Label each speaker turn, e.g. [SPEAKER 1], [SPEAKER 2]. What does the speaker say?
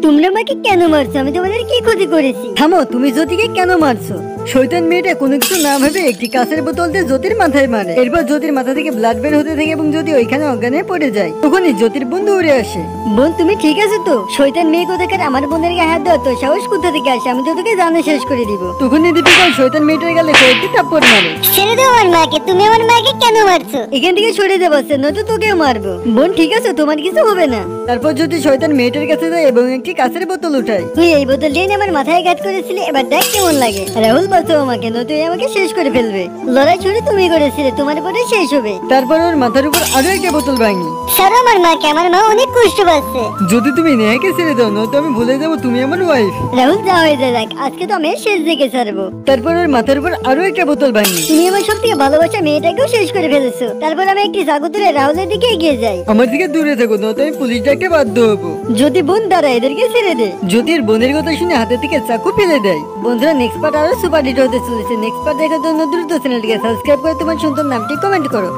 [SPEAKER 1] তোমরা আমাকে কেন মারছো? আমি তোমাদের কি ক্ষতি করেছি?
[SPEAKER 2] থামো, তুমি জ্যোতিকে কেন মারছো? শয়তান মেয়েটা কোনো কিছু না ভেবে একটি কাঁচের বোতল দিয়ে জ্যোতির মাথায় মারে। এরপর জ্যোতির মাথা থেকে ব্লাড বের হতে থাকে এবং জ্যোতি ওইখানে অজ্ঞান হয়ে পড়ে যায়। তখনই জ্যোতির বন্ধু উড়ে আসে।
[SPEAKER 1] বোন তুমি ঠিক আছে তো? শয়তান মেয়ে কোথাকার আমার বোনের গায়ে হাত দেওয়া তো সাহস কোথা থেকে আসে? আমি তো তোকে জানে শেষ করে দিব।
[SPEAKER 2] তখনই দীপিকা ওই শয়তান মেয়েটার গালে কয়েকটি থাপ্পড় মারে।
[SPEAKER 1] ছেড়ে দাও আমার মাকে। তুমি আমার মাকে কেন মারছো? এখান থেকে সরে যাবো, নয়তো তোকেও মারবো। বোন ঠিক আছে, তোমার কিছু হবে না।
[SPEAKER 2] তারপর জ্যোতি শয়তান মেয়েটার কাছে যায় এবং একটি কাঁচের বোতল উঠায়।
[SPEAKER 1] তুই এই বোতল নিয়ে আমার মাথায় আঘাত করেছিলি, এবার দেখ কেমন লাগে। রাহুল বলছো আমাকে, নয়তো আমাকে শেষ করে ফেলবে। লড়াই শুরু তুমি করেছিলে, তোমার পরে শেষ হবে।
[SPEAKER 2] তারপর ওর মাথার উপর আরো একটা বোতল ভাঙি।
[SPEAKER 1] ছাড়ো আমার মাকে, আমার মা অনেক কষ্ট পাচ্ছে।
[SPEAKER 2] যদি তুমি নেহাকে ছেড়ে দাও, নয়তো আমি ভুলে যাবো তুমি আমার ওয়াইফ।
[SPEAKER 1] রাহুল যা হয়ে যায়, আজকে তো আমি শেষ দিকে ছাড়বো।
[SPEAKER 2] তারপর ওর মাথার উপর আরো একটা বোতল ভাঙি।
[SPEAKER 1] তুমি আমার সব থেকে ভালোবাসা মেয়েটাকেও শেষ করে ফেলেছো। তারপর আমি একটি চাকু তুলে রাহুলের দিকে এগিয়ে যাই।
[SPEAKER 2] আমার থেকে দূরে থাকো, নয়তো আমি পুলিশ ডাকতে বাধ্য হবো।
[SPEAKER 1] যদি বোন দ্বারা এদেরকে ছেড়ে দে।
[SPEAKER 2] জ্যোতির বোনের কথা শুনে হাতে থেকে চাকু ফেলে দেয়। বন্ধুরা, নেক্সট পার্ট আরো সুপার হিট হতে চলেছে। নেক্সট পার্ট দেখার জন্য দ্রুত চ্যানেলটিকে সাবস্ক্রাইব করে তোমার সুন্দর নামটি কমেন্ট করো।